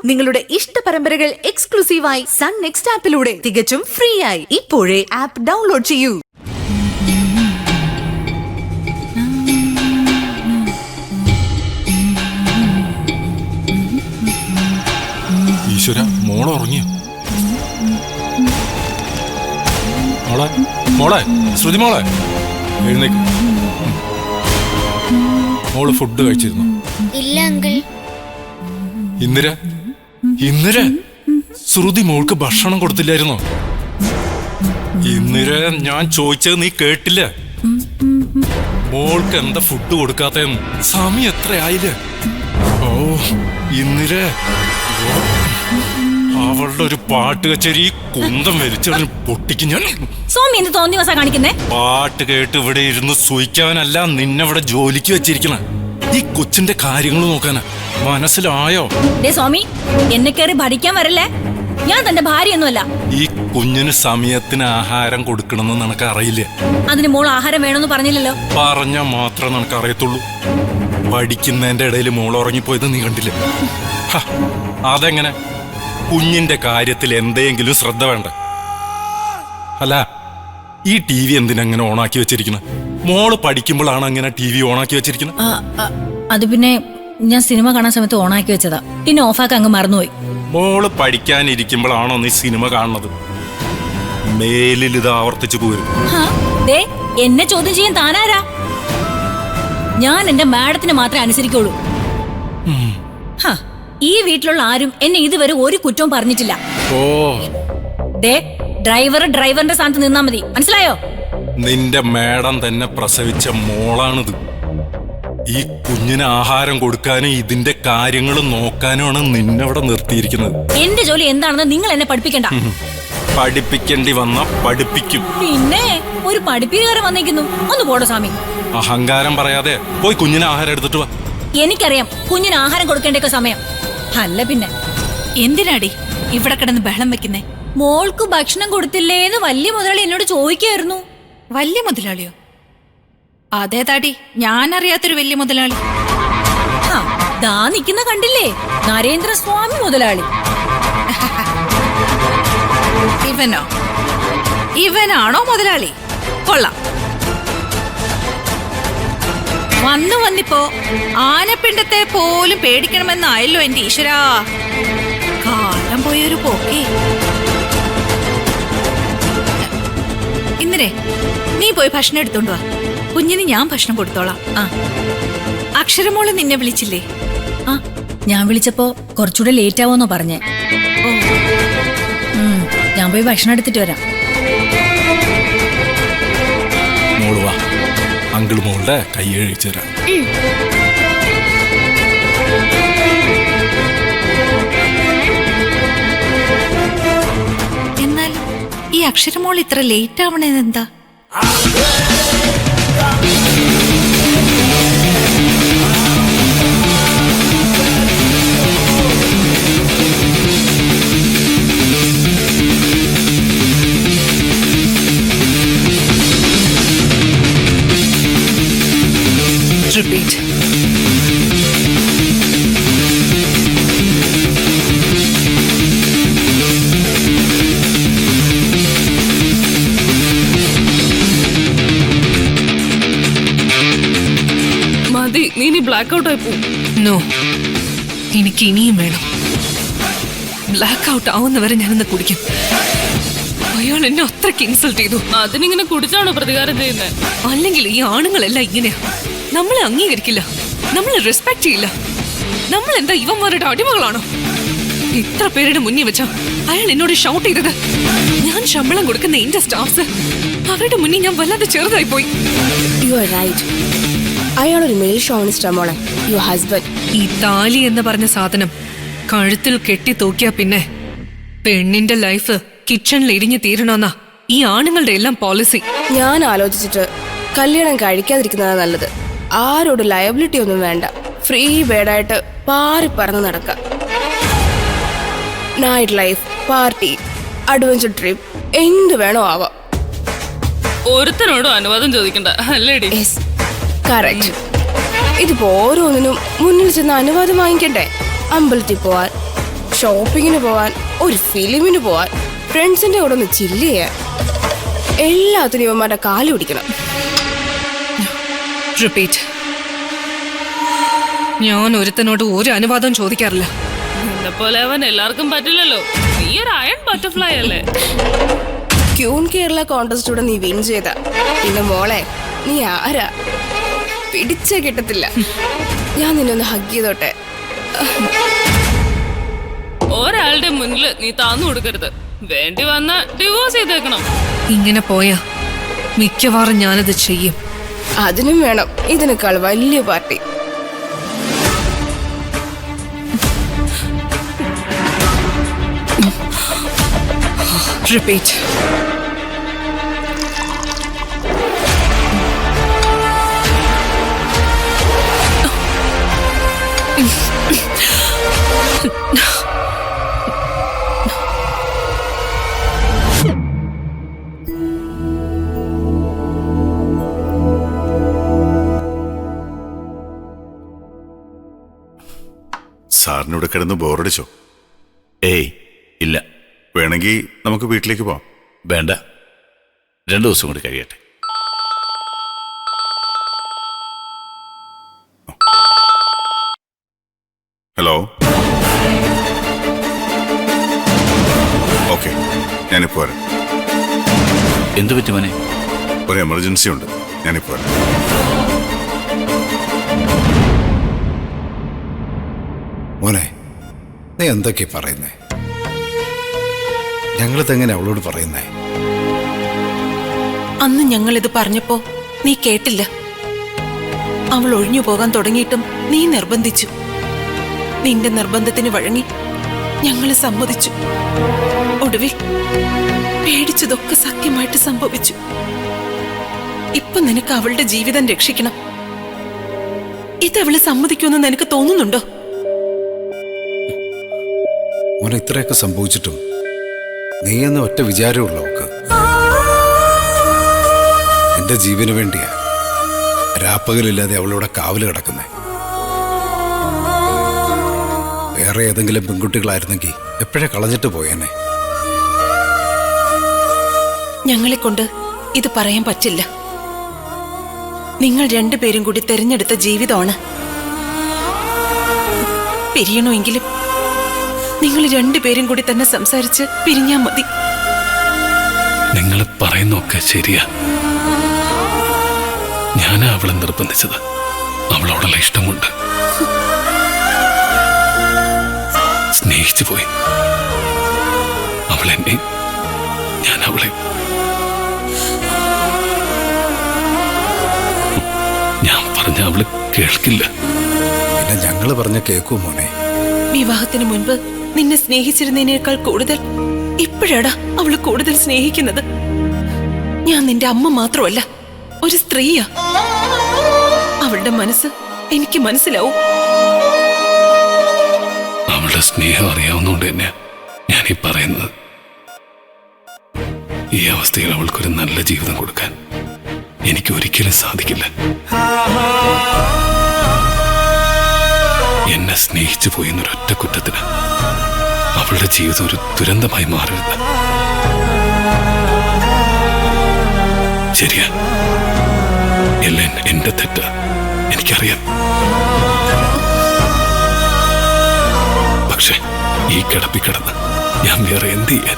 നിങ്ങളുടെ ഇഷ്ട പരമ്പരകൾ എക്സ്ക്ലൂസീവായി സൺ നെക്സ്റ്റ് ആപ്പിലൂടെ തികച്ചും ഫ്രീ ആയി ഇപ്പോഴേ ആപ്പ് ഡൗൺലോഡ് ചെയ്യൂ. ഈശ്വര, മോളെ ഉറങ്ങിയോ? മോളെ മോളെ ശ്രുതി മോളെ എഴുന്നേക്ക്. മോള് ഫുഡ് കഴിച്ചിരുന്നു? ഇല്ല അങ്കിൾ. ഇന്ദിര ശ്രുതി മോൾക്ക് ഭക്ഷണം കൊടുത്തില്ലായിരുന്നോ? ഇന്ദിര, ഞാൻ ചോദിച്ചത് നീ കേട്ടില്ല. മോൾക്ക് എന്താ ഫുഡ് കൊടുക്കാത്തതെന്ന്? സമയം എത്രയായില്ലേ? ഓ ഇന്ദിര, അവളുടെ ഒരു പാട്ട് കച്ചേരി കുന്തം വലിച്ചൊരു പൊട്ടിക്ക് ഞാൻ. സോമി എന്ത് തോന്നി വസാ കാണിക്കുന്നേ? പാട്ട് കേട്ട് ഇവിടെ ഇരുന്ന് സൂയിക്കാനല്ല നിന്നെവിടെ ജോലിക്ക് വെച്ചിരിക്കണ. ഈ കൊച്ചിന്റെ കാര്യങ്ങൾ നോക്കാനാ. മനസ്സിലായോ? സോമി, എന്നെ കയറി ഭരിക്കാൻ വരല്ലേ. ഞാൻ തന്റെ ഭാര്യയൊന്നുമല്ല. ഈ കുഞ്ഞിന് സമയത്തിന് ആഹാരം കൊടുക്കണമെന്ന് നിനക്ക് അറിയില്ലേ? അതിന് മോൾ ആഹാരം വേണമെന്ന് പറഞ്ഞില്ലല്ലോ. പറഞ്ഞാ മാത്രമേ നിനക്ക് അറിയത്തുള്ളൂ. പഠിക്കുന്നതിന്റെ ഇടയിൽ മോൾ ഉറങ്ങിപ്പോയത് നീ കണ്ടില്ലേ? അതെങ്ങനെ? കുഞ്ഞിന്റെ കാര്യത്തിൽ എന്തെങ്കിലും ശ്രദ്ധ വേണ്ട. അല്ല, ഈ ടി വി എന്തിനങ്ങനെ ഓണാക്കി വെച്ചിരിക്കുന്നത്? മോള് പഠിക്കുമ്പോഴാണ് അങ്ങനെ ടി വി ഓണാക്കി വെച്ചിരിക്കുന്നത്? അത് പിന്നെ ഞാൻ സിനിമ കാണാൻ സമയത്ത് ഓണാക്കി വെച്ചതാ. പിന്നെ ഓഫാക്കി അങ്ങ് മറന്നുപോയി. മോള് പഠിക്കാനിരിക്കുമ്പോഴാണോ നീ സിനിമ കാണുന്നത്? മേലിൽ ഇത് ആവർത്തിച്ചു പോരും. എന്നെ ചോദ്യം ചെയ്യാൻ താനാരാ? ഞാൻ എന്റെ മാഡത്തിന് മാത്രമേ അനുസരിക്കുള്ളൂ. ഈ വീട്ടിലുള്ള ആരും എന്നെ ഇതുവരെ ഒരു കുറ്റവും പറഞ്ഞിട്ടില്ല. ഓ, ഡ്രൈവറിന്റെ സ്ഥാനത്ത് നിന്നാ മതി, മനസ്സിലായോ? നിന്റെ മാഡം തന്നെ പ്രസവിച്ച മോളാണിത്. ഈ കുഞ്ഞിന് ആഹാരം കൊടുക്കാനും ഇതിന്റെ കാര്യങ്ങൾ നോക്കാനുമാണ് നിന്നവിടെ നിർത്തിയിരിക്കുന്നത്. എന്റെ ജോലി എന്താണെന്ന് നിങ്ങൾ എന്നെ പഠിപ്പിക്കണ്ട. പഠിപ്പിക്കേണ്ടി വന്ന പഠിപ്പിക്കും. പിന്നെ ഒരു പഠിപ്പീരുകാരൻ വന്നിരിക്കുന്നു. ഒന്ന് പോടോ സ്വാമി. അഹങ്കാരം പറയാതെ പോയി കുഞ്ഞിന് ആഹാരം എടുത്തിട്ട് വാ. എനിക്കറിയാം കുഞ്ഞിന് ആഹാരം കൊടുക്കേണ്ടൊക്കെ സമയം. അല്ല പിന്നെ എന്തിനാടി ഇവിടെ കിടന്ന് ബഹളം വെക്കുന്നേ? മോൾക്ക് ഭക്ഷണം കൊടുത്തില്ലേന്ന് വലിയ മുതലാളി എന്നോട് ചോദിക്കായിരുന്നു. വലിയ മുതലാളിയോ? അതേതാടി, ഞാൻ അറിയാത്തൊരു വലിയ മുതലാളി. ദാ നിക്കുന്ന കണ്ടില്ലേ, നരേന്ദ്രസ്വാമി മുതലാളി. ഇവനാണോ മുതലാളി? കൊള്ളാം. വന്നിപ്പോ ആനപ്പിണ്ടത്തെ പോലും പേടിക്കണമെന്നായല്ലോ എന്റെ ഈശ്വരാ. കാലം പോയൊരു പോക്കേ. ഇന്നലെ നീ പോയി ഭക്ഷണം എടുത്തോണ്ട് വാ. കുഞ്ഞിന് ഞാൻ ഭക്ഷണം കൊടുത്തോളാം. അക്ഷരമോള് നിന്നെ വിളിച്ചില്ലേ? ഞാൻ വിളിച്ചപ്പോ കുറച്ചുകൂടെ ലേറ്റ് ആവോന്നോ പറഞ്ഞേ. ഞാൻ പോയി ഭക്ഷണം എടുത്തിട്ട് വരാം. മോള് വാ, അങ്കിൾ മോളുടെ കൈ കഴിച്ചു തരാം. എന്നാൽ ഈ അക്ഷരമോൾ ഇത്ര ലേറ്റ് ആവണേന്നെന്താ? Repeat. മതി, നീ ഇനി ബ്ലാക്ക് ഔട്ട് ആയി പോകും. നോ, എനിക്ക് ഇനിയും വേണം. ബ്ലാക്ക് ഔട്ട് ആവുന്നവരെ ഞാനൊന്ന് കുടിക്കും. അയാൾ എന്നെ അത്രയ്ക്ക് ഇൻസൾട്ട് ചെയ്തു. അതിനിങ്ങനെ കുടിച്ചാണോ പ്രതികാരം ചെയ്യുന്നത്? അല്ലെങ്കിൽ ഈ ആണുങ്ങളെല്ലാം ഇങ്ങനെയാ. നമ്മളെ അംഗീകരിക്കില്ല, നമ്മളെ റെസ്പെക്ട് ചെയ്യില്ല. നമ്മൾ എന്താ ഇവന്മാരുടെ അടിമകളാണോ? ഇത്ര പേരുടെ മുന്നിൽ വെച്ചാ അയാൾ എന്നോട് ഷൗട്ട് ചെയ്തത്. ഞാൻ ശമ്പളം കൊടുക്കുന്ന എന്റെ സ്റ്റാഫ്സ്, അവരുടെ മുന്നിൽ ഞാൻ വല്ലാതെ ചെറുതായി പോയി. അയാളൊരു മെയിൽ ഷോണിസ്റ്റാ മോളെ, യുവർ ഹസ്ബൻഡ്. ഈ താലി എന്ന് പറഞ്ഞ സാധനം കഴുത്തിൽ കെട്ടി തൂക്കിയാ പിന്നെ പെണ്ണിന്റെ ലൈഫ് കിച്ചണിൽ ഇടിഞ്ഞു തീരണമെന്നാ ഈ ആണുങ്ങളുടെ എല്ലാം പോളിസി. ഞാൻ ആലോചിച്ചിട്ട് കല്യാണം കഴിക്കാതിരിക്കുന്നതാണ് നല്ലത്. ആരോട് ലയബിലിറ്റി ഒന്നും വേണ്ട. ഫ്രീ ബേഡായിട്ട് പാറി പറന്ന് നടക്കാം. Night life, party, adventure trip, എന്ത് വേണോ ആവാം. ഒരുത്തനോടും അനുവാദം ചോദിക്കണ്ട, അല്ലേടി? കറക്റ്റ്. ഇതിപ്പോ ഓരോന്നിനും മുന്നിൽ ചെന്ന് അനുവാദം വാങ്ങിക്കണ്ടേ? അമ്പലത്തിൽ പോവാൻ, ഷോപ്പിങ്ങിന് പോവാൻ, ഒരു ഫിലിമിന് പോവാൻ, ഫ്രണ്ട്സിന്റെ കൂടെ ഒന്ന് ചില്ല് ചെയ്യാൻ, എല്ലാത്തിനും ഇവന്മാരുടെ കാല് പിടിക്കണം. റിപ്പീറ്റ്. ഞാൻ ഒരുത്തനോട് ഒരു അനുവാദം ചോദിക്കാറില്ല. എന്നെ പോലെ അവൻ എല്ലാവർക്കും പറ്റില്ലല്ലോ. നീ ഒരു അയൺ ബട്ടർഫ്ലൈ അല്ലേ? ക്യൂൺ കേരള കോൺടെസ്റ്റൂടെ നീ വിൻ ചെയ്ത പിന്നെ മോളെ നീ ആരാ? പിടിച്ച കിട്ടത്തില്ല. ഞാൻ നിന്നെ ഒന്ന് ഹഗ് ചെയ്തോട്ടെ. ഒരാളുടെ മുന്നിൽ നീ താന്നു കൊടുക്കരുത്. വേണ്ടി വന്ന ഡിവോഴ്സ് ചെയ്തേക്കണം. ഇങ്ങനെ പോയാ മിക്കവാറും ഞാനത് ചെയ്യും. അതിനും വേണം ഇതിനേക്കാൾ വലിയ പാർട്ടി. റിപ്പീറ്റ്. സാറിനിവിടെ കിടന്ന് ബോറടിച്ചോ? ഏയ് ഇല്ല. വേണമെങ്കിൽ നമുക്ക് വീട്ടിലേക്ക് പോവാം. വേണ്ട, 2 ദിവസം കൂടി കഴിയട്ടെ. ഹലോ. ഓക്കെ, ഞാനിപ്പോ വരാം. എന്തു പറ്റി മോനെ? ഒരു എമർജൻസി ഉണ്ട്, ഞാനിപ്പോ വരാം. മോനെ, നീ എന്തൊക്കെയാ പറയുന്നേ? ഞങ്ങളിതെങ്ങനെ അവളോട് പറയുന്നേ? അന്ന് ഞങ്ങളിത് പറഞ്ഞപ്പോ നീ കേട്ടില്ല. അവൾ ഒഴിഞ്ഞു പോകാൻ തുടങ്ങിയിട്ടും നീ നിർബന്ധിച്ചു. നിന്റെ നിർബന്ധത്തിന് വഴങ്ങി ഞങ്ങൾ സമ്മതിച്ചു. ഒടുവിൽ പേടിച്ചതൊക്കെ സത്യമായിട്ട് സംഭവിച്ചു. ഇപ്പൊ നിനക്ക് അവളുടെ ജീവിതം രക്ഷിക്കണം. ഇതവള് സമ്മതിക്കുമെന്ന് നിനക്ക് തോന്നുന്നുണ്ടോ? മോനെ, ഇത്രയൊക്കെ സംഭവിച്ചിട്ടും നീ എന്ന ഒറ്റ വിചാരമുള്ള അവൾക്ക്. എന്റെ ജീവന് വേണ്ടിയാ രാപ്പകലില്ലാതെ അവളിവിടെ കാവല് കിടക്കുന്നേ. വേറെ ഏതെങ്കിലും പെൺകുട്ടികളായിരുന്നെങ്കിൽ എപ്പോഴേ കളഞ്ഞിട്ട് പോയേനെ. ഞങ്ങളെ കൊണ്ട് ഇത് പറയാൻ പറ്റില്ല. നിങ്ങൾ രണ്ടുപേരും കൂടി തെരഞ്ഞെടുത്ത ജീവിതമാണ്. പിരിയണമെങ്കിലും നിങ്ങൾ രണ്ടുപേരും കൂടി തന്നെ സംസാരിച്ച് പിരിഞ്ഞാ മതി. നിങ്ങൾ പറയുന്നൊക്കെ ശരിയാ. ഞാനാ അവളെ നിർബന്ധിച്ചത്. അവളോടുള്ള ഇഷ്ടം കൊണ്ട് സ്നേഹിച്ചു പോയി. അവളെന്നെ, ഞാൻ അവളെ. ഞാൻ പറഞ്ഞ അവള് കേൾക്കില്ല. പിന്നെ ഞങ്ങൾ പറഞ്ഞ കേൾക്കൂ മോനെ. വിവാഹത്തിന് മുൻപ് നിന്നെ സ്നേഹിച്ചിരുന്നതിനേക്കാൾ കൂടുതൽ ഇപ്പോഴാടാ അവള് കൂടുതൽ സ്നേഹിക്കുന്നത്. ഞാൻ നിന്റെ അമ്മ മാത്രമല്ല, ഒരു സ്ത്രീയാ. അവളുടെ മനസ്സ് എനിക്ക് മനസ്സിലാവും. അവളുടെ സ്നേഹം അറിയാവുന്നതുകൊണ്ട് തന്നെ ഞാനീ പറയുന്നത്. ഈ അവസ്ഥയിൽ അവൾക്കൊരു നല്ല ജീവിതം കൊടുക്കാൻ എനിക്ക് ഒരിക്കലും സാധിക്കില്ല. എന്നെ സ്നേഹിച്ചു പോയി എന്നൊരൊറ്റ കുറ്റത്തിന് അവളുടെ ജീവിതം ഒരു ദുരന്തമായി മാറരുത്. ശരിയാ, എല്ലാം എന്റെ തെറ്റ, എനിക്കറിയാം. പക്ഷെ ഈ കിടപ്പിൽ കിടന്ന് ഞാൻ വേറെ എന്ത് ചെയ്യാൻ?